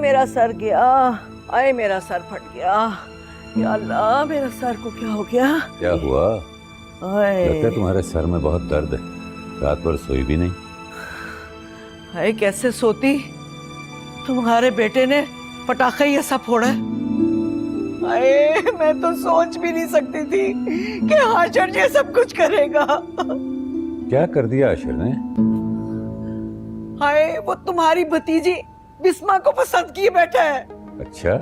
मेरा सर गया, आए मेरा सर फट गया। या अल्लाह, मेरा सर को क्या हो गया? क्या हुआ? आए लगता है तुम्हारे सर में बहुत दर्द है, रात भर सोई भी नहीं। हाय, कैसे सोती? तुम्हारे बेटे ने पटाखा ही ऐसा फोड़ा है। हाय, मैं तो सोच भी नहीं सकती थी कि हाशर ये सब कुछ करेगा। क्या कर दिया आशिर ने? हाय, वो तुम्हारी भतीजी बिस्मा को पसंद किए बैठा है। अच्छा,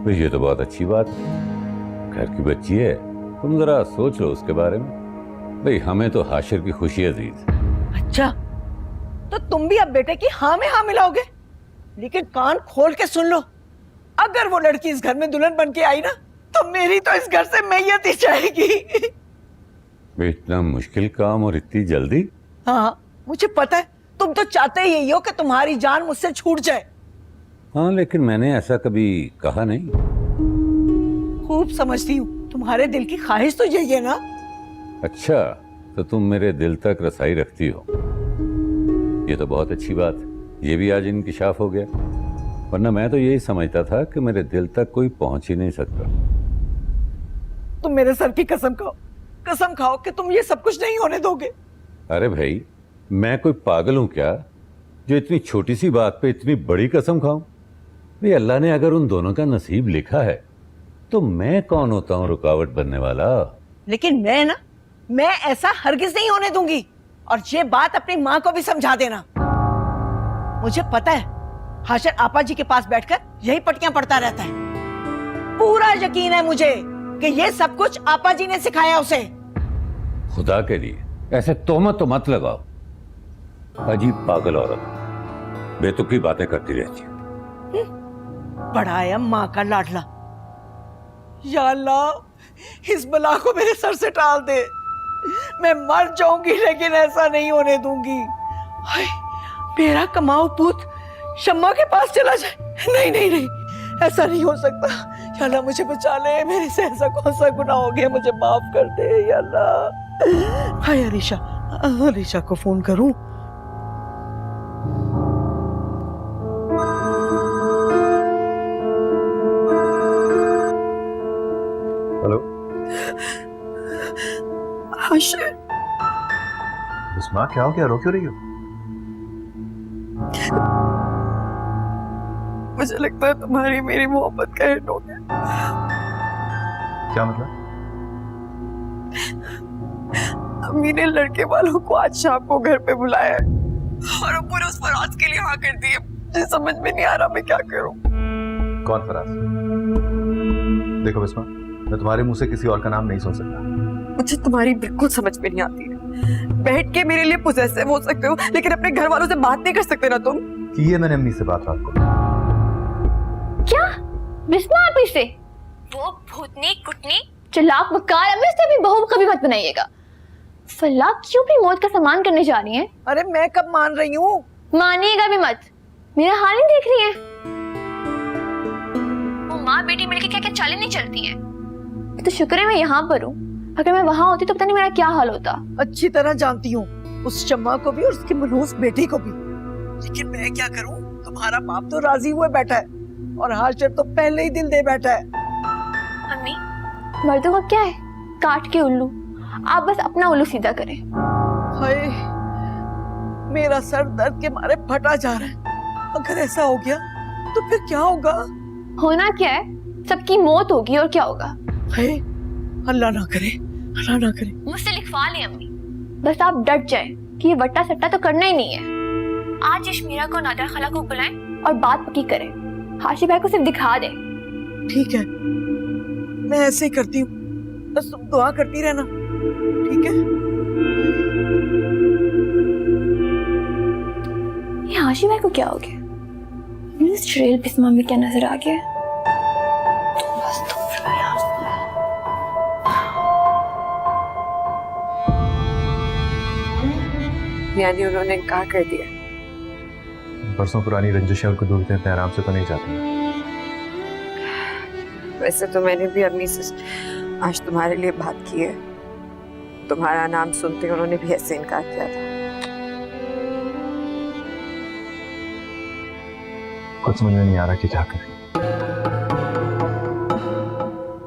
तो ये तो बहुत अच्छी बात है। घर की बच्ची है, तुम जरा सोच लो उसके बारे में। भाई, हमें तो हाशिर की खुशी अजीज। अच्छा, तो तुम भी अब बेटे की हाँ में हाँ मिलाओगे? लेकिन कान खोल के सुन लो, अगर वो लड़की इस घर में दुल्हन बन के आई ना, तो मेरी तो इस घर से मैयत ही जाएगी। इतना मुश्किल काम और इतनी जल्दी? हाँ, मुझे पता है, तुम तो चाहते ही यही हो कि तुम्हारी जान मुझसे छूट जाए। हाँ, लेकिन मैंने ऐसा कभी कहा नहीं। खूब समझती हूँ, तुम्हारे दिल की ख्वाहिश तो यही है ना। अच्छा, तो तुम मेरे दिल तक रसाई रखती हो, ये तो बहुत अच्छी बात है। ये भी आज इंकिशाफ हो गया, वरना मैं तो यही समझता था कि मेरे दिल तक कोई पहुंच ही नहीं सकता। तुम मेरे सर की कसम खाओ, कसम खाओ कि तुम ये सब कुछ नहीं होने दोगे। अरे भाई, मैं कोई पागल हूं क्या जो इतनी छोटी सी बात पे इतनी बड़ी कसम खाऊं? भाई, अल्लाह ने अगर उन दोनों का नसीब लिखा है तो मैं कौन होता हूं रुकावट बनने वाला? लेकिन मैं ऐसा हरगिज नहीं होने दूंगी। और ये बात अपनी माँ को भी समझा देना। मुझे पता है, हाशर आपा जी के पास बैठकर यही पटियां पड़ता रहता है। पूरा यकीन है मुझे कि ये सब कुछ आपा जी ने सिखाया उसे। खुदा के लिए ऐसे तोहमत तो मत लगाओ। अजीब पागल औरत, बेतुकी बातें करती रहती है। बड़ा आया माँ का लाडला। या अल्लाह, इस बला को मेरे सर से टाल दे। मैं मर जाऊंगी लेकिन ऐसा नहीं होने दूंगी। हाय, मेरा कमाऊ पुत शम्मा के पास चला जाए। नहीं नहीं नहीं, ऐसा नहीं हो सकता। या अल्लाह, मुझे बचा ले, मेरे से ऐसा कौन सा गुनाह हो गया, मुझे माफ कर दे या अल्लाह। हाय अलीशा को फोन करूं? हेलो हाशर, बिस्मा, क्या हो गया? रो क्यों रही हो? मुझे लगता है तुम्हारी मेरी मोहब्बत का एंड हो गया। क्या मतलब? अम्मी ने लड़के वालों को आज शाम को घर पे बुलाया है और ऊपर उस फराज के लिए हाँ कर दी है। मुझे समझ में नहीं आ रहा मैं क्या करूं। कौन फराज? देखो बिस्मा, मैं तुम्हारे मुंह से किसी और का नाम नहीं सुन सकता। मुझे तुम्हारी बिल्कुल समझ में नहीं आती है। बैठ के मेरे लिए पोजेसिव हो सकते हो, लेकिन अपने घर वालों से बात नहीं कर सकते ना तुम? की है मैंने अम्मी से बात रात को। क्या बिस्मा आप से? वो भूतनी कुटनी चालाक मक्कार, अम्मी से भी बहू कभी मत बनाइएगा। फल्ला क्यों भी मौत का सामान करने जा रही हैं? अरे मैं कब मान रही हूँ? मानिएगा भी मत, मेरा हाल नहीं देख रही है। वो माँ बेटी मिलके क्या क्या चालें नहीं चलती हैं। तो शुक्र है मैं यहाँ पर हूँ, अगर मैं वहां होती तो पता नहीं मेरा क्या हाल होता। अच्छी तरह जानती हूँ उस शम्मा को भी और उसकी मनहूस बेटी को भी, लेकिन मैं क्या करूँ? तुम्हारा बाप तो राजी हुए बैठा है और हाशर तो पहले ही दिल दे बैठा है। अम्मी, मर्दों का क्या है, काट के उल्लू, आप बस अपना उल्लू सीधा करें। हाय, मेरा सर दर्द के मारे फटा जा रहा है। अगर ऐसा हो गया तो फिर क्या होगा? होना क्या है, सबकी मौत होगी और क्या होगा। हाय, अल्लाह ना करे, अल्लाह ना करे। मुझसे लिखवा लें अम्मी, बस आप डट जाएं कि ये वट्टा सट्टा तो करना ही नहीं है। आज इश्मीरा को नादर खाला को बुलाएं और बात पक्की करें। हाशी भाई को सिर्फ दिखा दें। ठीक है, मैं ऐसे ही करती हूँ, बस तुम दुआ करती रहना, ठीक है? ये हाशी भाई को क्या हो गया? इस चुड़ैल बिस्मा में क्या नजर आ गया? यानी उन्होंने इनकार कर दिया? परसों पुरानी रंजिशें उनको दूर करते आराम से तो नहीं जाती। वैसे तो मैंने भी अम्मी से आज तुम्हारे लिए बात की है। तुम्हारा नाम सुनते उन्होंने भी ऐसे इनकार किया था। कुछ समझ में नहीं आ रहा कि क्या करें।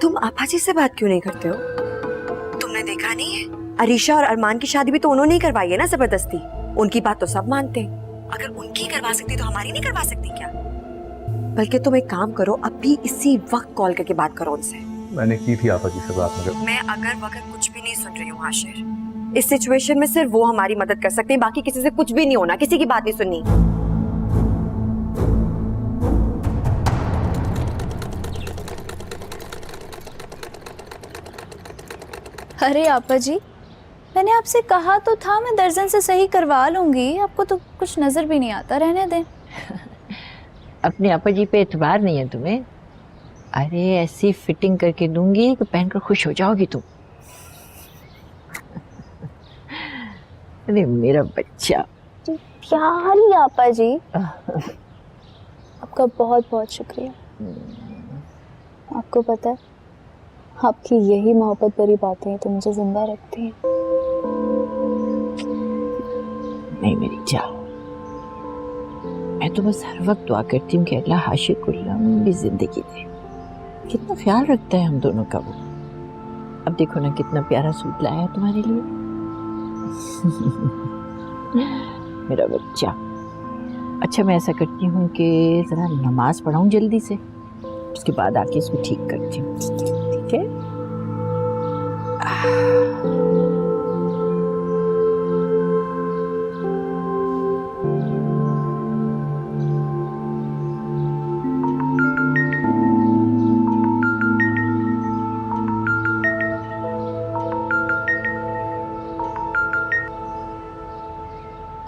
तुम आपा जी से बात क्यों नहीं करते हो? तुमने देखा नहीं है, अरीशा और अरमान की शादी भी तो उन्होंने ही करवाई है ना जबरदस्ती। उनकी बात तो सब मानते हैं। अगर उनकी करवा सकती तो हमारी नहीं करवा सकती क्या? बल्कि तुम एक काम करो, अभी इसी वक्त कॉल करके बात करो उनसे। मैंने की थी आपा जी से बात, मगर मैं अगर वगर कुछ भी नहीं सुन रही हूँ आशिर। इस सिचुएशन में सिर्फ वो हमारी मदद कर सकते हैं, बाकी किसी से कुछ भी नहीं होना, किसी की बात नहीं सुननी। अरे आपा जी, मैंने आपसे कहा तो था मैं दर्जन से सही करवा लूंगी, आपको तो कुछ नजर भी नहीं आता। रहने दें। अपने आपा जी पे एतबार नहीं है तुम्हें? अरे ऐसी फिटिंग करके दूंगी कि पहनकर खुश हो जाओगी तुम। अरे मेरा बच्चा। प्यारी आपा जी, आपका बहुत बहुत शुक्रिया। आपको पता है, आपकी यही मोहब्बत भरी बातें तो मुझे जिंदा रखती हैं। नहीं मेरी जान, मैं तो बस हर वक्त दुआ करती हूँ कि अल्लाह हाशिर को लंबी जिंदगी दे। कितना ख्याल रखता है हम दोनों का वो। अब देखो ना कितना प्यारा सूट लाया है तुम्हारे लिए। मेरा बच्चा। अच्छा मैं ऐसा करती हूँ कि जरा नमाज पढ़ाऊँ जल्दी से, उसके बाद आके इसको ठीक करती हूँ, ठीक है?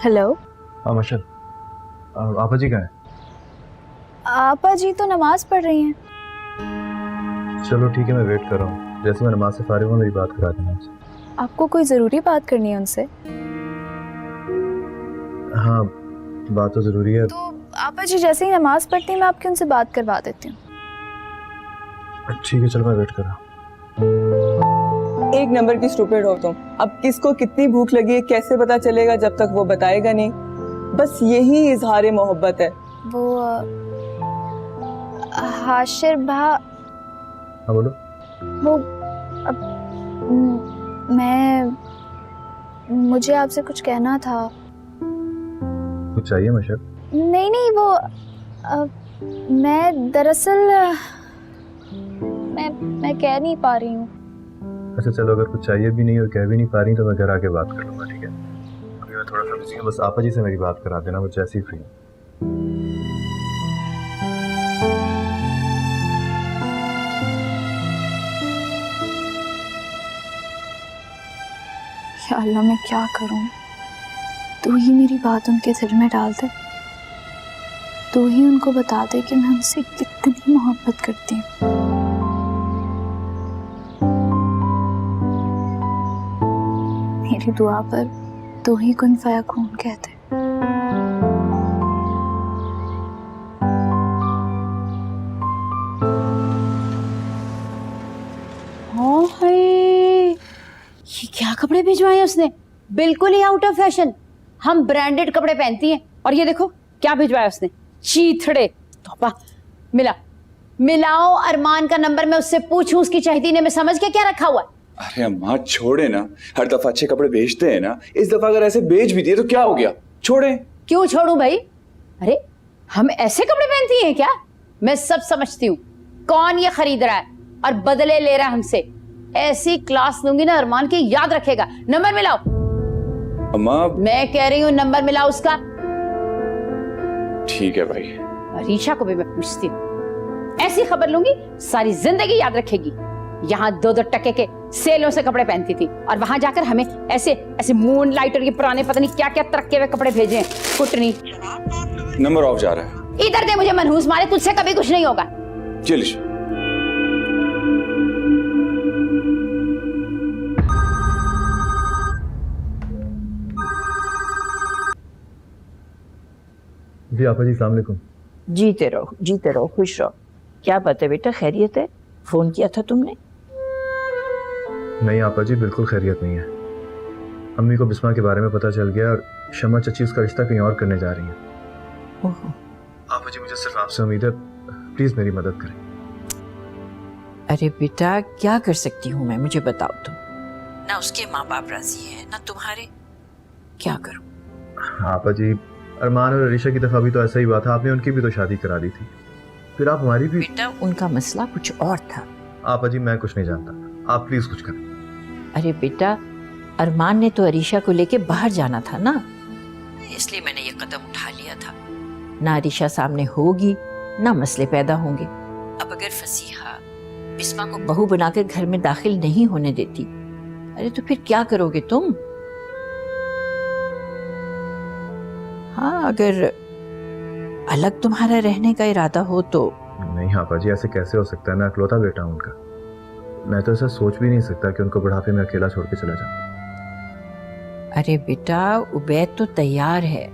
हेलो। हाँ मशल, आपा जी कहाँ हैं? आपा जी तो नमाज पढ़ रही हैं। चलो ठीक है, मैं वेट कर रहा हूँ। जैसे मैं नमाज से फारिग हूँ मेरी बात करा देना उनसे। आपको कोई जरूरी बात करनी है उनसे? हाँ बात तो ज़रूरी है। तो आपा जी जैसे ही नमाज पढ़ती हैं मैं आपकी उनसे बात करवा देती हूँ। ठीक है चलो मैं वेट कर रहा हूँ। एक नंबर की स्टूपिड हो तुम। अब किसको कितनी भूख लगी है कैसे पता चलेगा जब तक वो बताएगा नहीं। बस यही इजहार मोहब्बत है। वो हाशिर भा, हाँ बोलो। वो मुझे आपसे कुछ कहना था। कुछ चाहिए मशल? नहीं नहीं, वो मैं दरअसल मैं कह नहीं पा रही हूँ। अच्छा चलो, अगर कुछ चाहिए भी नहीं और कह भी नहीं पा रही तो मैं घर आके बात कर लूँगा, ठीक है? अभी मैं थोड़ा सा बिजी हूँ, बस आपा जी से मेरी बात करा देना, वो जैसे ही फ्री हूँ। या अल्लाह मैं क्या करूं? तू ही मेरी बात उनके दिल में डाल दे। तू ही उनको बता दे कि मैं उनसे कितनी मोहब्बत करती हूँ। मेरी दुआ पर तू ही कुन फयाकून कह दे। हाँ हाय, ये क्या कपड़े भिजवाए उसने, बिल्कुल ही आउट ऑफ फैशन। हम ब्रांडेड कपड़े पहनती हैं और ये देखो क्या भिजवाया उसने, चीथड़े। तौबा। मिलाओ अरमान का नंबर, मैं उससे पूछूं उसकी चाहती ने, मैं समझ के क्या रखा हुआ है। अरे अम्मा छोड़े ना, हर दफा अच्छे कपड़े बेचते हैं ना, इस दफा अगर ऐसे बेच भी दिए तो क्या हो गया, छोड़े। क्यों छोड़ूं भाई? अरे हम ऐसे कपड़े पहनती हैं क्या? मैं सब समझती हूँ, कौन ये खरीद रहा है और बदले ले रहा है हमसे। ऐसी क्लास लूंगी ना अरमान की, याद रखेगा। नंबर मिलाओ। अम्मा मैं कह रही हूँ नंबर मिलाओ उसका। ठीक है भाई। अरीशा को भी मैं पूछती हूँ, ऐसी खबर लूंगी सारी जिंदगी याद रखेगी। यहाँ 2-2 टके के सेलों से कपड़े पहनती थी और वहां जाकर हमें ऐसे ऐसे मून लाइट और ये पुराने पता नहीं क्या क्या तरक्के हुए कपड़े भेजे हैं। कुटनी। नंबर ऑफ जा रहा है। इधर दे मुझे मनहूस मारे, तुझसे कभी कुछ नहीं होगा। चलिए। जी आपा जी अस्सलाम वालेकुम। जीते रहो, खुश रहो। क्या बात है बेटा, खैरियत है? फोन किया था तुमने? नहीं आपा जी, बिल्कुल खैरियत नहीं है। अम्मी को बिस्मा के बारे में पता चल गया और शमा चची उसका रिश्ता कहीं और करने जा रही हैं। ओहो, आपा जी मुझे सिर्फ आपसे उम्मीद है, प्लीज मेरी मदद करें। अरे बेटा क्या कर सकती हूँ मैं, मुझे बताओ तुम। ना उसके माँ बाप राजी हैं ना तुम्हारे, क्या करूँ। आपा जी अरमान और अरीशा की दफा भी तो ऐसा ही हुआ था, आपने उनकी भी तो शादी करा दी थी, फिर आप हमारी भी। बेटा उनका मसला कुछ और था। आपा जी मैं कुछ नहीं जानता, आप प्लीज कुछ करें। अरे बेटा अरमान ने तो अरीशा को लेके बाहर जाना था ना, इसलिए मैंने ये कदम उठा लिया था। ना अरीशा सामने होगी ना मसले पैदा होंगे। अब अगर फसीहा बिस्मा को बहू बनाकर घर में दाखिल नहीं होने देती, अरे तो फिर क्या करोगे तुम। हाँ अगर अलग तुम्हारा रहने का इरादा हो तो। नहीं आपा जी ऐसे कैसे हो सकता है, मैं अकलौता बेटा हूँ उनका, मैं तो ऐसा सोच भी नहीं सकता कि उनको बुढ़ापे में अकेला छोड़ के चला जाऊं। अरे बेटा उबैद तो तैयार है,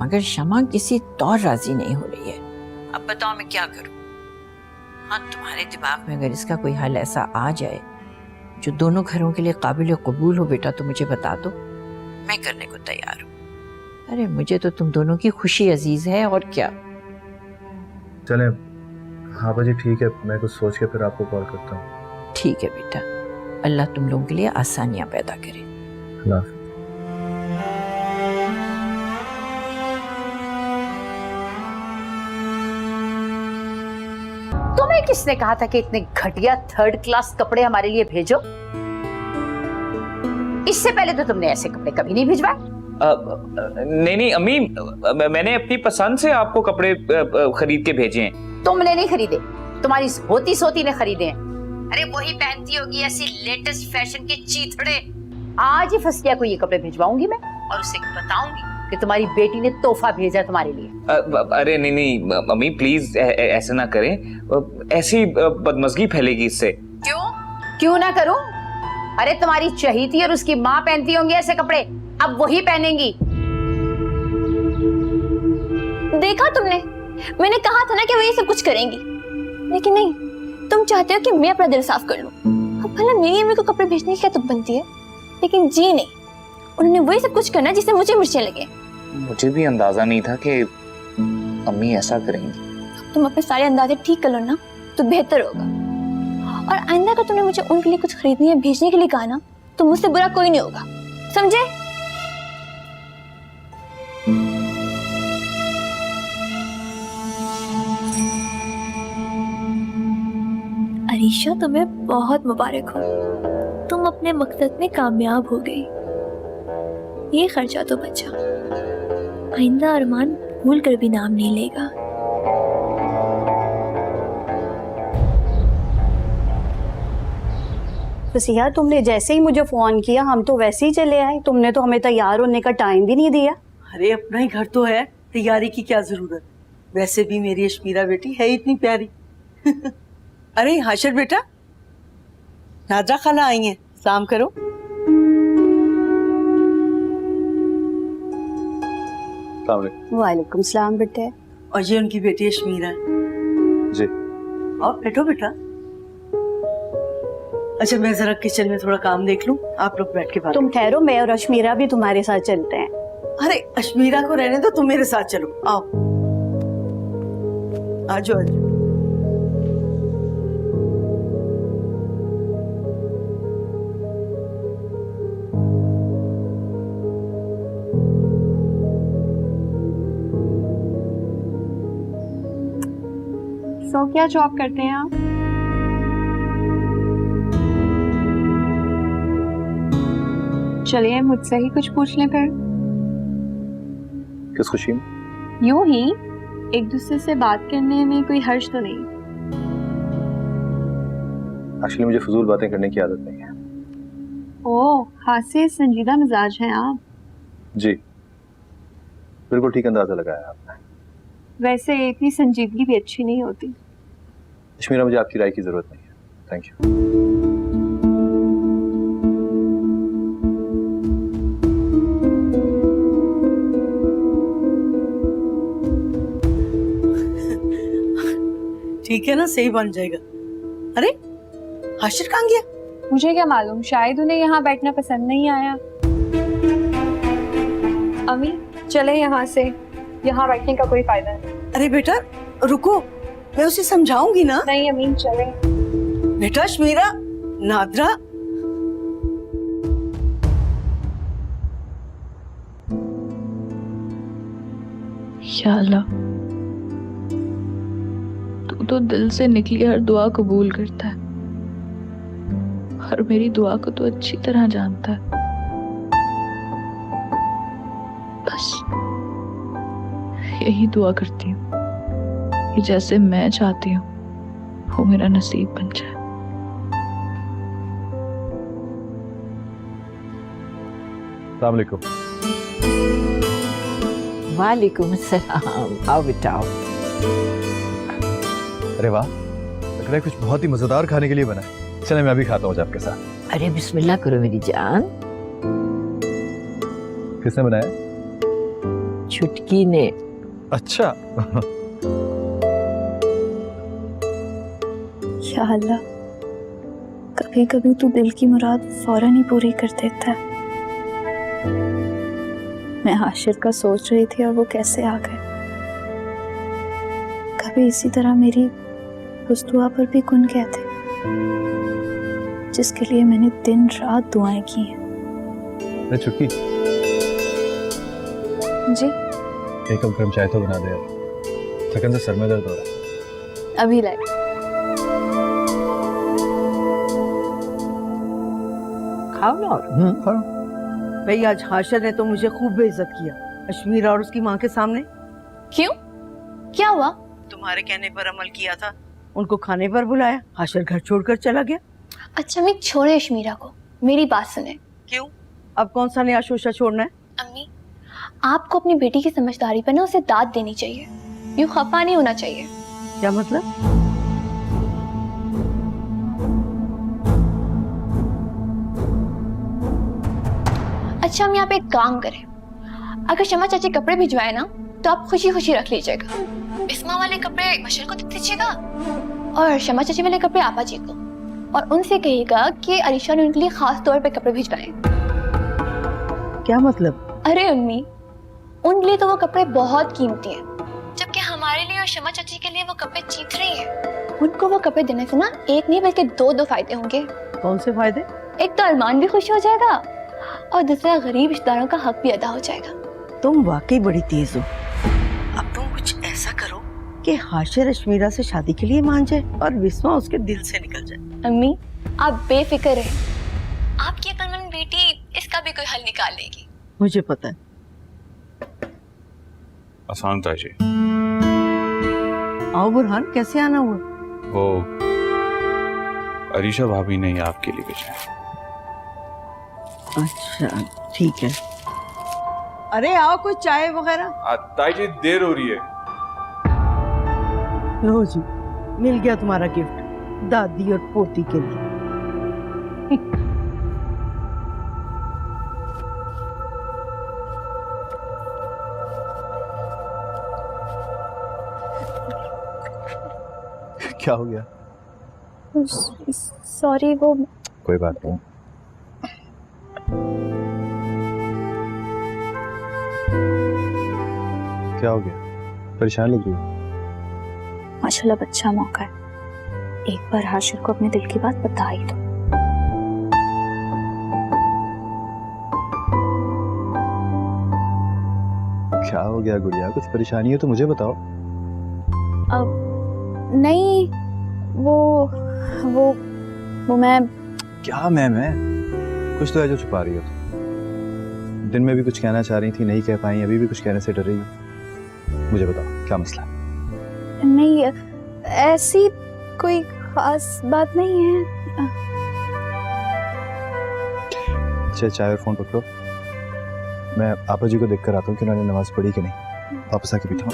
मगर शमा किसी तौर राजी नहीं हो रही है। अब बताओ मैं क्या करूं। हाँ तुम्हारे दिमाग में अगर इसका कोई हल ऐसा आ जाए जो दोनों घरों के लिए काबिल कबूल हो बेटा, तो मुझे बता दो, मैं करने को तैयार हूँ। अरे मुझे तो तुम दोनों की खुशी अजीज है, और क्या। चलें आपा जी, ठीक है, मैं कुछ सोच के फिर आपको कॉल करता हूँ। ठीक है बेटा, अल्लाह तुम लोगों के लिए आसानियां पैदा करे। अल्लाह हाफ़िज़। तुम्हें किसने कहा था कि इतने घटिया थर्ड क्लास कपड़े हमारे लिए भेजो? इससे पहले तो तुमने ऐसे कपड़े कभी नहीं भिजवाए। नहीं अम्मी, मैंने अपनी पसंद से आपको कपड़े खरीद के भेजे हैं। तुमने नहीं खरीदे, तुम्हारी होती सोती ने खरीदे हैं। अरे वही पहनती होगी ऐसी लेटेस्ट फैशन के चीथड़े। आज ही फसिया को ये कपड़े भिजवाऊंगी मैं, और उसे बताऊंगी कि तुम्हारी बेटी ने तोहफा भेजा तुम्हारे लिए। अरे नहीं अम्मी प्लीज ऐसा ना करें, ऐसी बदमज़गी फैलेगी इससे। क्यों ना करूं? अरे तुम्हारी चहीती और उसकी माँ पहनती होंगी ऐसे कपड़े, अब वही पहनेंगी। देखा तुमने, मैंने कहा था ना कि वो ये सब कुछ करेंगी, लेकिन नहीं, तुम चाहते हो कि मैं अपना दिल साफ कर लूं। अब भला मेरी अम्मी को कपड़े भेजने की क्या तुक बनती है, लेकिन जी नहीं, उन्होंने वही सब कुछ करना जिससे मुझे मिर्चें लगे। मुझे भी अंदाजा नहीं था कि अम्मी ऐसा करेंगी। तुम अपने सारे अंदाजे ठीक कर लो ना तो बेहतर होगा, और आइंदा अगर तुमने मुझे उनके लिए कुछ खरीदने या भेजने के लिए कहा ना, तो मुझसे बुरा कोई नहीं होगा, समझे? अरीशा तुम्हें बहुत मुबारक हो, तुम अपने मकसद में कामयाब हो गई। ये खर्चा तो बचा, आइंदा अरमान भूल कर भी नाम नहीं लेगा। फसीहा तुमने जैसे ही मुझे फोन किया हम तो वैसे ही चले आए, तुमने तो हमें तैयार होने का टाइम भी नहीं दिया। अरे अपना ही घर तो है, तैयारी की क्या जरूरत, वैसे भी मेरी अशमीरा बेटी है इतनी प्यारी। अरे हाशिर बेटा, नाजरा खाला आई हैं, सलाम करो। वालेकुम सलाम बेटे। और ये उनकी बेटी अशमीरा है। जी। और बैठो बेटा। अच्छा मैं जरा किचन में थोड़ा काम देख लूं, आप लोग बैठ के बात। तुम ठहरो, मैं और अशमीरा भी तुम्हारे साथ चलते हैं। अरे अशमीरा को रहने दो, तुम मेरे साथ चलो, आओ आजो आजो। सो क्या जॉब करते हैं आप? चलिए मुझसे ही कुछ पूछ लें फिर। किस खुशी में? यूं ही एक दूसरे से बात करने में कोई हर्ज तो नहीं। एक्चुअली मुझे फजूल बातें करने की आदत नहीं है। ओह, खासे संजीदा मिजाज हैं आप। जी बिल्कुल ठीक अंदाजा लगाया आपने। वैसे इतनी संजीदगी भी अच्छी नहीं होती। अशमीरा मुझे आपकी राय की जरूरत नहीं है, थैंक यू। ठीक है ना, सही बन जाएगा। अरे हाशिर कहाँ गया? मुझे क्या मालूम, शायद उन्हें यहाँ बैठना पसंद नहीं आया। अम्मी चले यहाँ से, यहाँ बैठने का कोई फायदा नहीं। अरे बेटा रुको, मैं उसे समझाऊंगी ना। नहीं अमीन चले। बेटा शमीरा, नादरा, या अल्लाह, तू तो दिल से निकली हर दुआ कबूल करता है और मेरी दुआ को तो अच्छी तरह जानता है। बस यही दुआ करती हूँ कि जैसे मैं चाहती हूँ वो मेरा नसीब बन जाए। अस्सलाम वालेकुम। वालेकुम सलाम। आओ बेटा आओ। अरे वाह, लग रहा है कुछ बहुत ही मजेदार खाने के लिए बना है। चले मैं भी खाता हूँ आपके साथ। अरे बिस्मिल्लाह करो मेरी जान। किसने बनाया? छुटकी ने। अच्छा। या अल्लाह, कभी कभी तू दिल की मुराद फौरन ही पूरी कर देता है। मैं हाशिर का सोच रही थी और वो कैसे आ गए। कभी इसी तरह मेरी उस दुआ पर भी कुन कहते जिसके लिए मैंने दिन रात दुआएं की हैं। अरे छुटकी, जी एक कप गर्म चाय तो बना दे यार, थकन से सर में दर्द हो रहा है। अभी लाए। खाओ ना। खाओ। भाई आज हाशिर ने तो मुझे खूब बेइज्जत किया, अशमीरा और उसकी माँ के सामने। क्यों? क्या हुआ? तुम्हारे कहने पर अमल किया था, उनको खाने पर बुलाया, हाशिर घर छोड़कर चला गया। अच्छा अम्मी छोड़े अशमीरा को, मेरी बात सुने। क्यों? अब कौन सा नया शोशा छोड़ना है? अम्मी आपको अपनी बेटी की समझदारी पर ना उसे दाद देनी चाहिए, यूं खफा नहीं होना चाहिए। क्या मतलब? अच्छा हम यहाँ पे एक काम करें, अगर शमा चाची कपड़े भिजवाए ना तो आप खुशी खुशी रख लीजिएगा। बिस्मा वाले कपड़े मशर को दे दीजिएगा और शमा चाची वाले कपड़े आपा जी को, और उनसे कहिएगा कि अरीशा ने उनके लिए खास तौर पे कपड़े भिजवाएं। क्या मतलब? अरे अम्मी उनके लिए तो वो कपड़े बहुत कीमती हैं, जबकि हमारे लिए और शमा चाची के लिए वो कपड़े चीथ रही है। उनको वो कपड़े देने से ना एक नहीं बल्कि दो फायदे होंगे। कौन से फायदे? एक तो अरमान भी खुश हो जाएगा और दूसरा गरीब रिश्तेदारों का हक भी अदा हो जाएगा। तुम वाकई बड़ी तेज हो। अब तुम कुछ ऐसा करो कि हाशिर अशमीरा से शादी के लिए मान जाए और बिस्मा उसके दिल से निकल जाए। अम्मी आप बेफिक्र रहे, आपकी अक्लमंद बेटी इसका भी कोई हल निकाल लेगी। मुझे पता है। आसान था जी। आओ बुरहान, कैसे आना हुआ? वो अरीशा भाभी ने आपके लिए भेजा है। अच्छा ठीक है। अरे आओ, कोई चाय वगैरह। ताई जी देर हो रही है। लो जी, मिल गया तुम्हारा गिफ्ट दादी और पोती के लिए। क्या हो गया? सॉरी, वो कोई बात नहीं। क्या हो गया? परेशान लग रही हो? माशाल्लाह अच्छा मौका है, एक बार हाशिर को अपने दिल की बात बता ही दो। क्या हो गया गुड़िया? कुछ परेशानी है तो मुझे बताओ। अब नहीं, वो मैं क्या मैं कुछ तो है जो छुपा रही हो तुम। दिन में भी कुछ कहना चाह रही थी, नहीं कह पाई, अभी भी कुछ कहने से डर रही हो। मुझे बताओ क्या मसला है? नहीं, ऐसी कोई खास बात नहीं है। अच्छा चाय और फोन पकड़ो, मैं आपा जी को देख कर आता हूँ कि उन्होंने नमाज पढ़ी कि नहीं। वापस आके बैठा हूँ।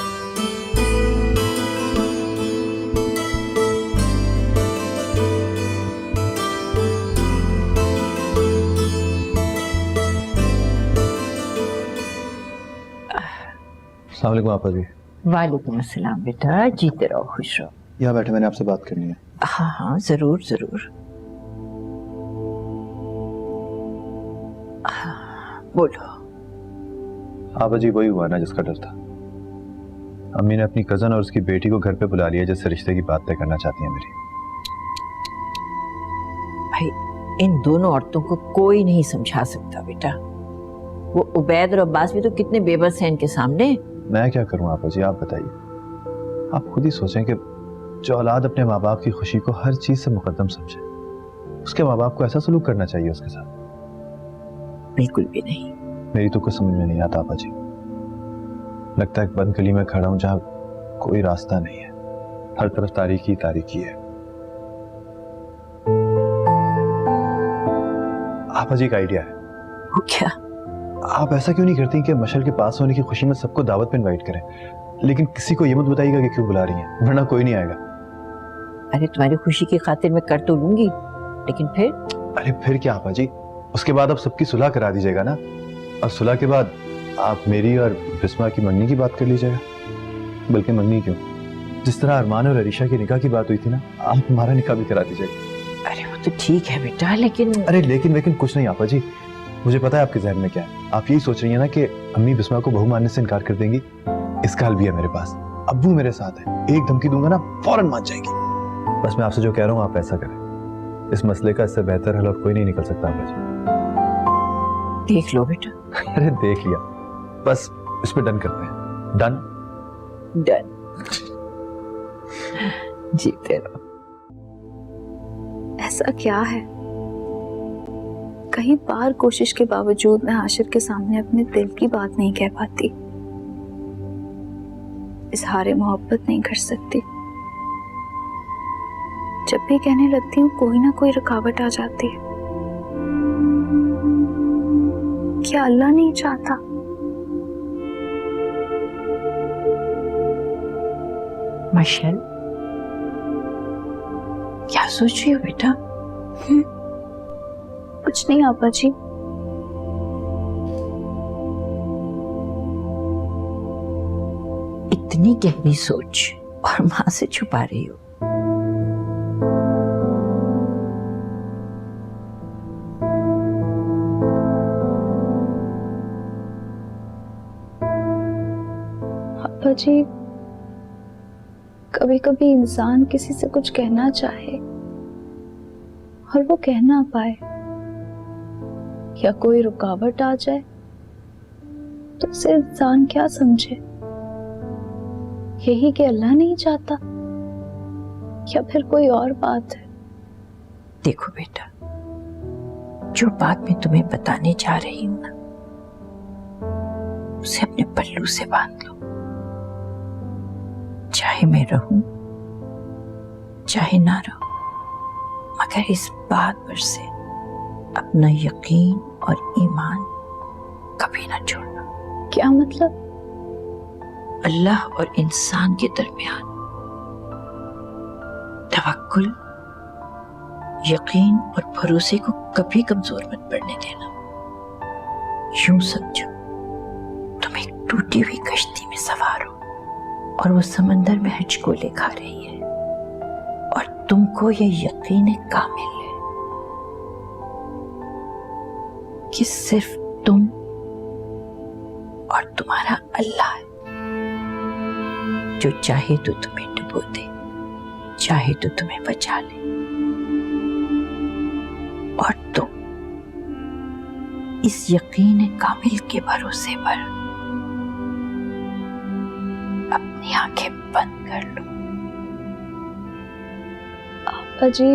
अस्सलाम वालेकुम आपा जी। वालेकुम अस्सलाम बेटा, जीते रहो खुश रहो। यहाँ बैठे, मैंने आपसे बात करनी है। हाँ हाँ जरूर जरूर। बोलो। आपा जी वही हुआ ना जिसका डर था। अम्मी ने अपनी कजन और उसकी बेटी को घर पे बुला लिया, जिससे रिश्ते की बात तय करना चाहती हैं मेरी। भाई इन दोनों औरतों को कोई नहीं समझा सकता बेटा। वो उबैद और अब्बास भी तो कितने बेबस हैं इनके सामने। मैं क्या करूं आपा जी, आप बताइए। आप खुद ही सोचें कि जो औलाद अपने माँ बाप की खुशी को हर चीज से मुकद्दम समझे, उसके माँ बाप को ऐसा सलूक करना चाहिए उसके साथ? बिल्कुल भी नहीं। मेरी तो कुछ समझ में नहीं आता आपा जी। लगता है एक बंद गली में खड़ा हूं जहां कोई रास्ता नहीं है, हर तरफ तारीकी तारीकी है। आपा जी का आइडिया है। वो क्या? आप ऐसा क्यों नहीं करती कि मशल के पास होने की खुशी में सबको दावत पे इनवाइट करें, लेकिन किसी को ये मत बताइएगा कि क्यों बुला रही हैं, वरना कोई नहीं आएगा। अरे तुम्हारी खुशी की खातिर मैं कर तो लूंगी, लेकिन फिर? अरे फिर क्या आपा जी, उसके बाद आप सबकी सुलह करा दीजिएगा ना, और सुलह के बाद आप मेरी और बिस्मा की मंगनी की बात कर लीजिएगा। बल्कि मंगनी क्यों, जिस तरह अरमान और अरीशा की निकाह की बात हुई थी ना, आप हमारा निकाह भी करा दीजिएगा। अरे वो तो ठीक है बेटा, लेकिन अरे लेकिन कुछ नहीं आपा जी, मुझे पता है आपके जहन में क्या है। आप यही सोच रही हैं ना कि अम्मी बिस्मा को बहू मानने से इनकार कर देंगी। इसका हल भी है मेरे पास, अब्बू मेरे साथ है, एक धमकी दूंगा ना फौरन मान जाएगी। बस मैं आपसे जो कह रहा हूँ आप ऐसा करें। इस मसले का इससे बेहतर हल और कोई नहीं निकल सकता आपा जी। देख लो बेटा। अरे देख लिया, बस इस पे डन करते हैं। Done done. जीते रहो। ऐसा क्या है, कई बार कोशिश के बावजूद मैं आशिर के सामने अपने दिल की बात नहीं कह पाती, इजहार मोहब्बत नहीं कर सकती। जब भी कहने लगती हूँ कोई ना कोई रुकावट आ जाती है। क्या अल्लाह नहीं चाहता? मशल, क्या सोच रही हो बेटा? कुछ नहीं आपा जी। इतनी गहरी सोच और मां से छुपा रही हो। आपा जी, कभी कभी इंसान किसी से कुछ कहना चाहे और वो कह ना पाए, या कोई रुकावट आ जाए, तो उसे इंसान क्या समझे? यही कि अल्लाह नहीं चाहता, या फिर कोई और बात है? देखो बेटा, जो बात मैं तुम्हें बताने जा रही हूं ना, उसे अपने पल्लू से बांध लो। चाहे मैं रहूं चाहे ना रहूं, मगर इस बात पर से अपना यकीन और ईमान कभी ना छोड़ना। क्या मतलब? अल्लाह और इंसान के दरमियान तवक्कुल, यकीन और भरोसे को कभी कमजोर मत पड़ने देना। यूं समझो तुम एक टूटी हुई कश्ती में सवार हो और वो समंदर में हिचकोले खा रही है, और तुमको ये यकीन कामिल है कि सिर्फ तुम और तुम्हारा अल्लाह है, जो चाहे तो तुम्हें डुबो दे, चाहे तो तुम्हें बचा ले। और तुम इस यकीन कामिल के भरोसे पर अपनी आंखें बंद कर लो। आपा जी,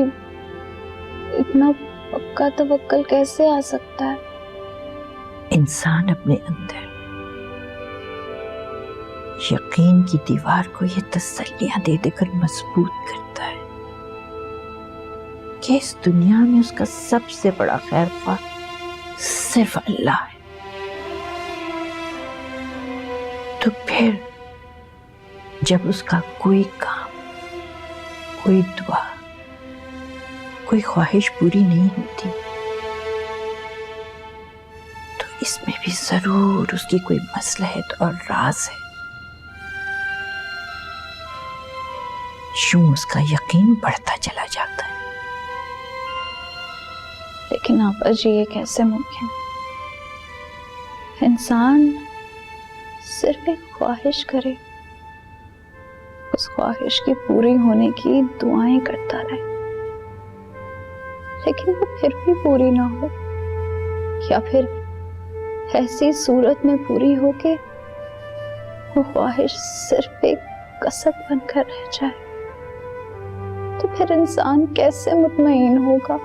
इतना पक्का तवक्कल कैसे आ सकता है? इंसान अपने अंदर यकीन की दीवार को ये तसल्लियां दे देकर मजबूत करता है कि इस दुनिया में उसका सबसे बड़ा खैर ख्वाह सिर्फ अल्लाह है। तो फिर जब उसका कोई काम, कोई दुआ, कोई ख्वाहिश पूरी नहीं होती, तो इसमें भी जरूर उसकी कोई मसलहत और राज है। यूं उसका यकीन बढ़ता चला जाता है। लेकिन आपा जी, ये कैसे मुमकिन? इंसान सिर्फ एक ख्वाहिश करे उस ख्वाहिश की पूरी होने की दुआएं करता रहे, लेकिन वो फिर भी पूरी ना हो, या फिर ऐसी सूरत में पूरी हो के वो ख्वाहिश सिर्फ एक कसक बनकर रह जाए, तो फिर इंसान कैसे मुतमईन होगा,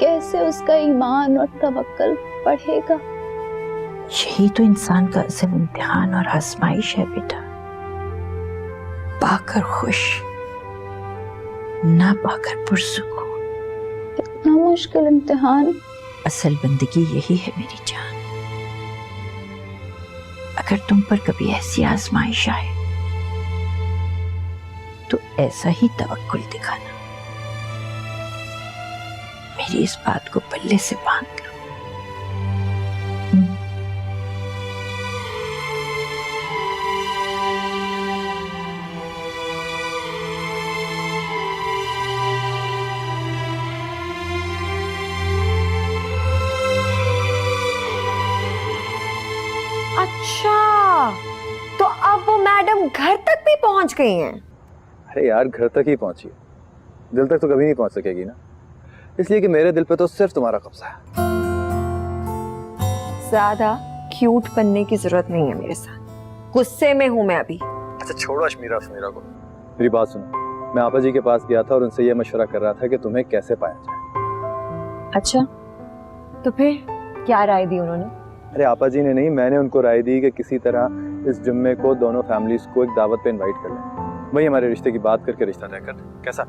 कैसे उसका ईमान और तवक्कुल बढ़ेगा। यही तो इंसान का असल इम्तिहान और आजमाइश है बेटा, पाकर खुश ना पाकर पुरसुकून। इतना मुश्किल इम्तिहान। असल बंदगी यही है मेरी जान। अगर तुम पर कभी ऐसी आजमाइश आए तो ऐसा ही तवक्कुल दिखाना। मेरी इस बात को पल्ले से बांध लो। अच्छा, तो अब वो मैडम घर तक भी पहुंच गई हैं। अरे यार, घर तक ही पहुंची, दिल तक तो कभी नहीं पहुंच सकेगी ना, इसलिए कि मेरे दिल पे तो सिर्फ तुम्हारा कब्जा है। ज्यादा क्यूट बनने की जरूरत नहीं है मेरे साथ, गुस्से में हूं मैं अभी। अच्छा छोड़ो अशमीरा को, मेरी बात सुनो। मैं आपा जी के पास गया था और उनसे ये मशवरा कर रहा था कि तुम्हें कैसे पाया जाए। अच्छा, तो फिर क्या राय दी उन्होंने? अरे आपा जी ने नहीं, मैंने उनको राय दी कि किसी तरह इस जुम्मे को दोनों फैमिलीज को एक दावत पे इनवाइट कर लें, वही हमारे रिश्ते की बात करके रिश्ता तय कर दें। कैसा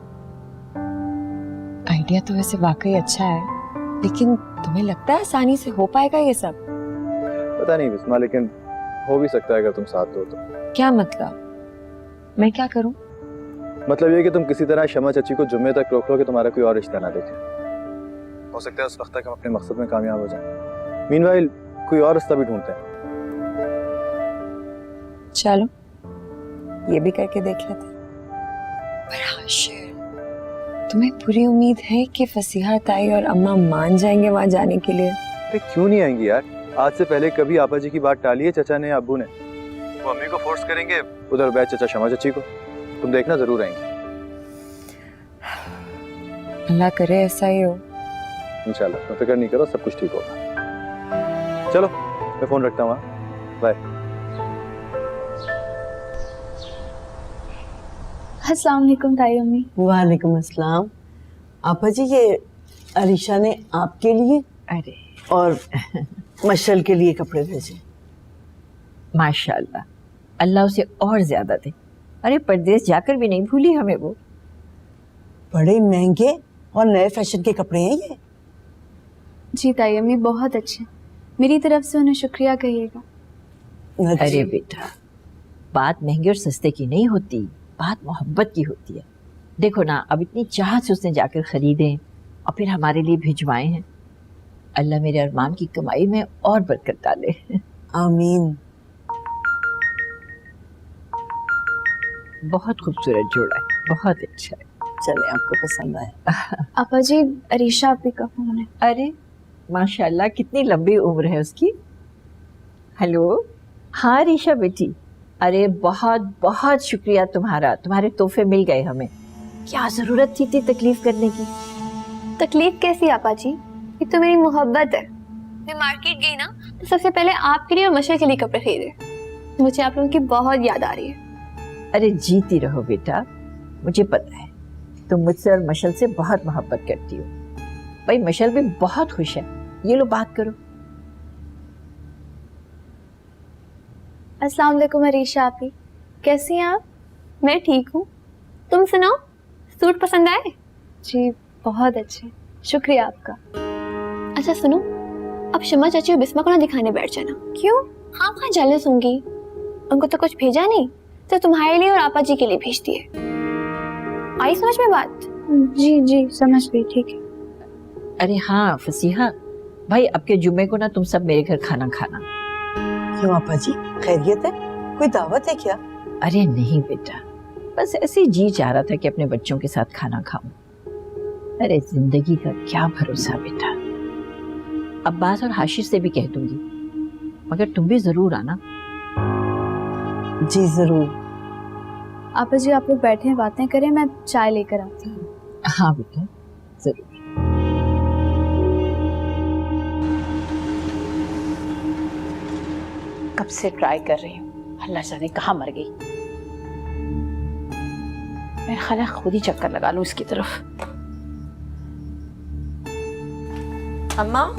आइडिया? तो वैसे वाकई अच्छा है, लेकिन तुम्हें लगता है आसानी से हो पाएगा ये सब? पता नहीं बिस्मा, लेकिन हो भी सकता है अगर तुम साथ दो तो। क्या मतलब? मैं क्या करूं? मतलब ये कि तुम किसी तरह शमा चाची को जुम्मे तक रोक लो कि तुम्हारा कोई और रिश्ता ना देखे। हो सकता है उस वक्त तक हम अपने मकसद में कामयाब हो जाएं। मीनवाइल कोई और रास्ता भी ढूंढते हैं। चलो ये भी करके देख लेते हैं। पर हाशिर, तुम्हें पूरी उम्मीद है कि फसीहा ताई और अम्मा मान जाएंगे वहां जाने के लिए? अरे क्यों नहीं आएंगी यार, आज से पहले कभी आपा जी की बात टाली है चचा ने या अब्बू ने? वो अम्मी को फोर्स करेंगे, उधर बैठ चचा शमा चाची को, तुम देखना जरूर आएंगे। अल्लाह करे ऐसा ही हो। इंशाल्लाह, तुम फिक्र नहीं करो, सब कुछ ठीक होगा। चलो मैं फोन रखता हूँ, बाय। अस्सलाम वालेकुम ताई अम्मी। वालेकुम अस्सलाम। आपा जी, ये अरीशा ने आपके लिए अरे और मशल के लिए कपड़े भेजे। माशाल्लाह, अल्लाह उसे और ज्यादा दे। अरे परदेश जाकर भी नहीं भूली हमें वो। बड़े महंगे और नए फैशन के कपड़े हैं ये। जी ताई अम्मी, बहुत अच्छे, मेरी तरफ से उन्हें शुक्रिया कहिएगा। अरे बेटा, बात महंगे और सस्ते की नहीं होती, बात मोहब्बत की होती है। देखो ना, अब इतनी चाहत से उसने जाकर खरीदे और फिर हमारे लिए भिजवाए हैं। अल्लाह मेरे अरमान की कमाई में और बरकत डाले। आमीन। बहुत खूबसूरत जोड़ा है, बहुत अच्छा है। चले, आपको पसंद आया? आपा जी, अरीशा आपी का फोन है। अरे माशाल्लाह, कितनी लंबी उम्र है उसकी। हेलो, हाँ रीशा बेटी, अरे बहुत बहुत शुक्रिया तुम्हारा, तुम्हारे तोहफे मिल गए हमें। क्या जरूरत थी इतनी तकलीफ करने की? तकलीफ कैसी आपा जी, ये तो मेरी मोहब्बत है। मैं मार्केट गई ना तो सबसे पहले आपके लिए और मशल के लिए कपड़े खरीदे। मुझे आप लोगों की बहुत याद आ रही है। अरे जीती रहो बेटा, मुझे पता है तुम मुझसे और मशल से बहुत मोहब्बत करती हो। भाई मशल भी बहुत खुश है। ये लो बात करो। अस्सलाम वालेकुम अरीशा आपी, कैसी हैं आप? मैं ठीक हूँ, तुम सुनाओ, सूट पसंद आए? जी बहुत अच्छे, शुक्रिया आपका। अच्छा सुनो, अब शमा चाची और बिस्मा को ना दिखाने बैठ जाना। क्यों? हाँ वहाँ जेलस होंगी, उनको तो कुछ भेजा नहीं, तो तुम्हारे लिए और आपा जी के लिए भेज दिए। आई समझ में बात? जी जी समझ गई, ठीक है। अरे हाँ फसीहा भाई, अब के जुम्मे को ना तुम सब मेरे घर खाना खाना। क्यों आपा जी, खैरियत है? कोई दावत है क्या? अरे नहीं बेटा, बस ऐसे ही जी चाह रहा था कि अपने बच्चों के साथ खाना खाऊं। अरे जिंदगी का क्या भरोसा बेटा। अब्बास और हाशिर से भी कह दूंगी, मगर तुम भी जरूर आना। जी जरूर, आपा जी आप लोग बैठे हैं, बातें करें, मैं चाय लेकर आती हूँ। हाँ बेटा जरूर। कब से ट्राई कर रही हूँ, अल्लाह जाने कहाँ मर गई। मैं ख्याल है खुद ही चक्कर लगा लूं इसकी तरफ। अम्मा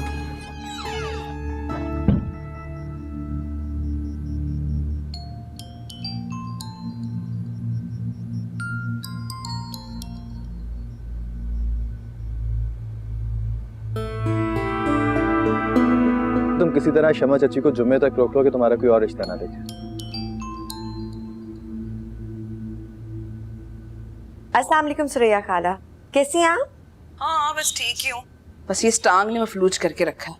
तुम किसी तरह शमा चाची को जुम्मे तक रोक लो कि तुम्हारा कोई और रिश्ता ना देखे। अस्सलाम वालेकुम सुरैया खाला, कैसी हैं आप? हाँ बस ठीक ही हूँ। बस ये टांग ने मफलूज करके रखा है।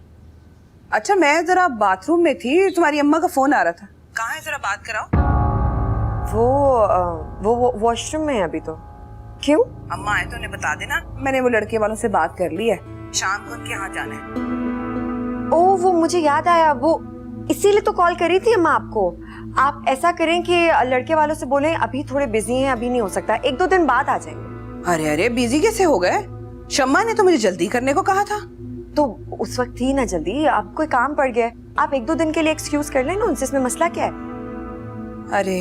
अच्छा मैं जरा बाथरूम में थी, तुम्हारी अम्मा का फोन आ रहा था। कहाँ है, जरा बात कराओ। वो वॉशरूम में है अभी तो। क्यों? अम्मा आए तो उन्हें बता देना, मैंने वो लड़के वालों से बात कर ली है, शाम को उनके यहाँ जाना है। ओ वो मुझे याद आया, वो इसीलिए तो कॉल करी थी अम्मा आपको। आप ऐसा करें कि लड़के वालों से बोलें अभी थोड़े बिजी हैं, अभी नहीं हो सकता, 1-2 दिन बाद आ जाएंगे। अरे अरे बिजी कैसे हो गए? शम्मा ने तो मुझे जल्दी करने को कहा था। तो उस वक्त थी ना जल्दी, आपको कोई काम पड़ गया, आप 1-2 दिन के लिए एक्सक्यूज कर लेना उनसे, इसमें मसला क्या है? अरे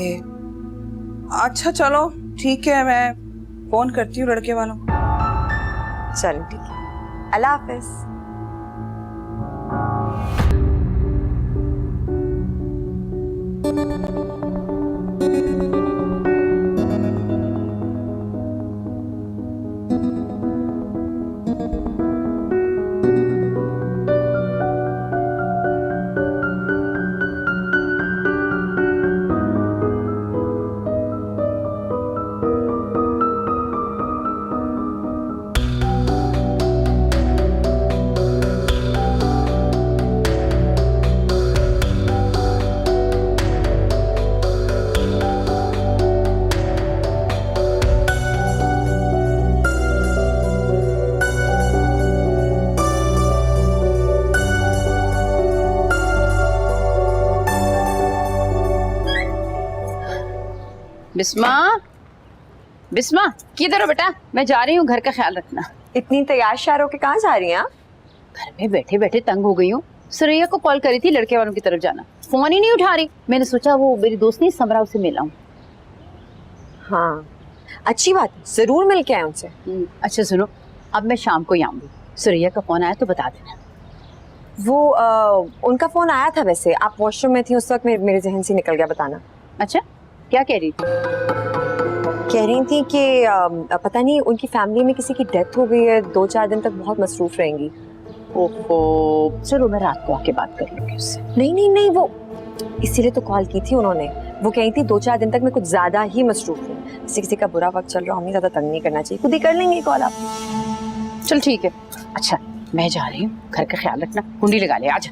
अच्छा चलो ठीक है, मैं फोन करती हूँ लड़के वालों को। चलो ठीक है, अल्लाह हाफिज। बिस्मा, बिस्मा किधर हो बेटा? मैं जा रही हूँ, घर का ख्याल रखना। इतनी तैयार शार होके कहाँ जा रही हैं आप? घर में बैठे बैठे तंग हो गई हूँ। सुरैया को कॉल करी थी लड़के वालों की तरफ जाना, फोन ही नहीं उठा रही। मैंने सोचा वो मेरी दोस्त नहीं समरा, उसे मिला हूँ। हाँ अच्छी बात है, जरूर मिल के आए उनसे। अच्छा सुनो, अब मैं शाम को ही आऊंगी, सुरैया का फोन आया तो बता देना। वो उनका फोन आया था वैसे, आप वॉशरूम में थी उस वक्त, मेरे जहन से निकल गया बताना। अच्छा क्या कह रही थी? कह रही थी कि पता नहीं उनकी फैमिली में किसी की डेथ हो गई है, 2-4 दिन तक बहुत मसरूफ रहेंगी। ओहो, चलो मैं रात को आके बात कर लूंगी उससे। नहीं वो इसीलिए तो कॉल की थी उन्होंने। वो कही थी 2-4 दिन तक मैं कुछ ज्यादा ही मसरूफ हूँ, किसी का बुरा वक्त चल रहा, हमें ज्यादा तंग नहीं करना चाहिए, खुद ही कर लेंगे कॉल आप। चल ठीक है। अच्छा मैं जा रही हूँ, घर का ख्याल रखना, कुंडी लगा ले आज।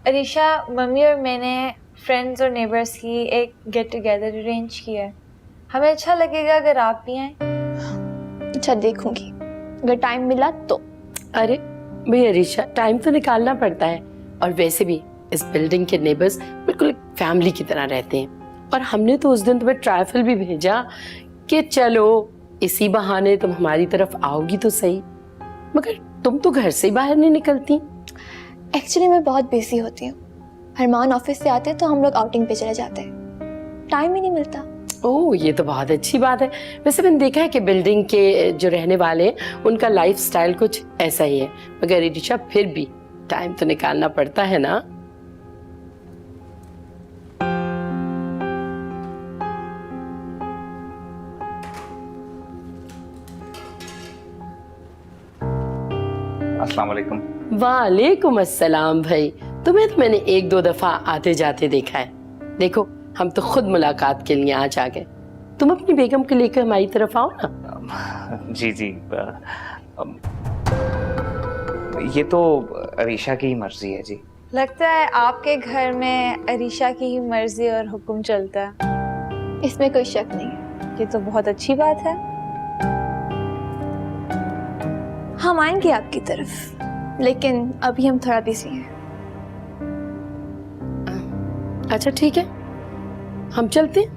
अरीशा, मम्मी और मैंने फ्रेंड्स और नेबर्स की एक गेट टुगेदर अरेंज किया है, हमें अच्छा लगेगा अगर आप भी आए। अच्छा देखूंगी, अगर टाइम मिला तो। अरे भाई अरीशा, टाइम तो निकालना पड़ता है, और वैसे भी इस बिल्डिंग के नेबर्स बिल्कुल फैमिली की तरह रहते हैं, और हमने तो उस दिन तुम्हें ट्राइफल भी भेजा कि चलो इसी बहाने तुम हमारी तरफ आओगी तो सही, मगर तुम तो घर से ही बाहर नहीं निकलती। एक्चुअली मैं बहुत बिजी होती हूँ, अरमान ऑफिस से आते हैं तो हम लोग आउटिंग पे चले जाते हैं, टाइम ही नहीं मिलता। ओह ये तो बहुत अच्छी बात है। वैसे मैंने देखा है कि बिल्डिंग के जो रहने वाले हैं उनका लाइफस्टाइल कुछ ऐसा ही है, मगर अरीशा फिर भी टाइम तो निकालना पड़ता है ना। अस्सलाम वालेकुम। वालेकुम अस्सलाम भाई, तुम्हें तो मैंने 1-2 दफा आते जाते देखा है। देखो हम तो खुद मुलाकात के लिए आज आ गए, तुम अपनी बेगम को लेकर हमारी तरफ आओ ना। जी जी, ये तो अरीशा की ही मर्जी है जी। लगता है आपके घर में अरीशा की ही मर्जी और हुक्म चलता है। इसमें कोई शक नहीं है। ये तो बहुत अच्छी बात है। हम आएंगे आपकी तरफ, लेकिन अभी हम थोड़ा बिजी हैं। अच्छा ठीक है, हम चलते हैं।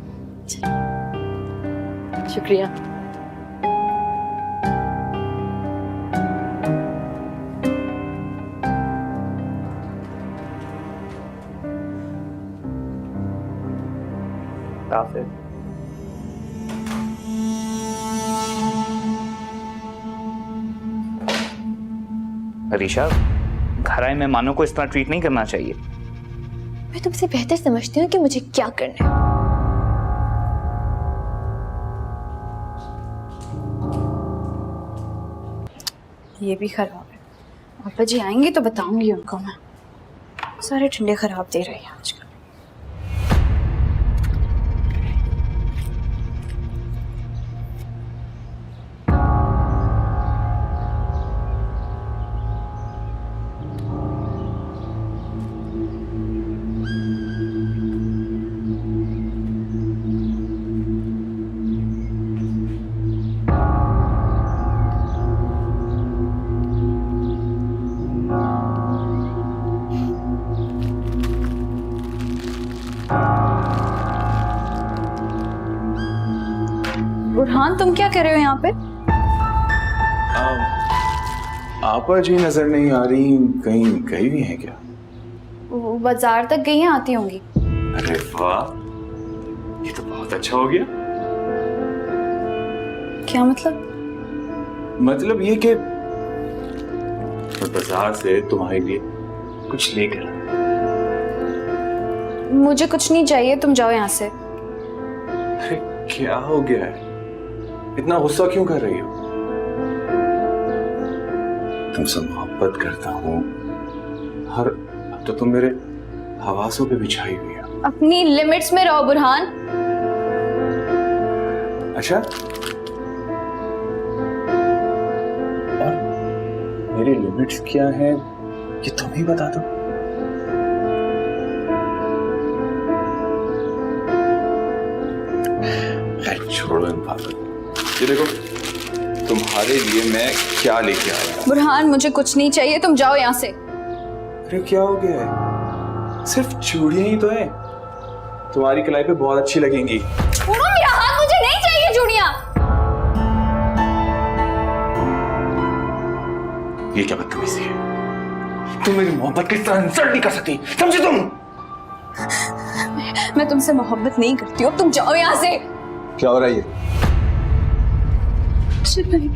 शुक्रिया। अरीशा, घर आए मेहमानों को इस तरह ट्रीट नहीं करना चाहिए। मैं तुमसे बेहतर समझती हूँ कि मुझे क्या करना है। ये भी खराब है। पापा जी आएंगे तो बताऊंगी उनको मैं। सारे ठंडे खराब दे रहे हैं आजकल। बुरहान, तुम क्या कर रहे हो यहाँ पे? आपा जी नजर नहीं आ रही, कहीं गई हुई हैं क्या? वो बाजार तक गई हैं, आती होंगी। अरे वाह, ये तो बहुत अच्छा हो गया। क्या मतलब? मतलब ये कि मैं बाजार से तुम्हारे लिए कुछ लेकर आया। मुझे कुछ नहीं चाहिए, तुम जाओ यहाँ से। अरे क्या हो गया है, इतना गुस्सा क्यों कर रही हो? तुमसे मोहब्बत करता हूँ, हर अब तो तुम मेरे हवासों पे बिछाई हुई हो। अपनी लिमिट्स में रहो बुरहान। अच्छा, और मेरी लिमिट्स क्या है ये तुम ही बता दो। छोड़ो इन बातों को। ये देखो तुम्हारे लिए मैं क्या लेके आया। बुरहान, मुझे कुछ नहीं चाहिए, तुम जाओ यहाँ से। अरे क्या हो गया है, सिर्फ चूड़ियां ही तो है, तुम्हारी कलाई पे बहुत अच्छी लगेंगी। छोड़ो मेरा हाथ, मुझे नहीं चाहिए चूड़ियां। ये क्या बदतमीजी है, तुम मेरी मोहब्बत की तरह इंसल्ट नहीं कर सकती, समझे तुम? मैं तुमसे मोहब्बत नहीं करती हूँ, तुम जाओ यहाँ से। क्या हो रहा है ये? कुछ नहीं।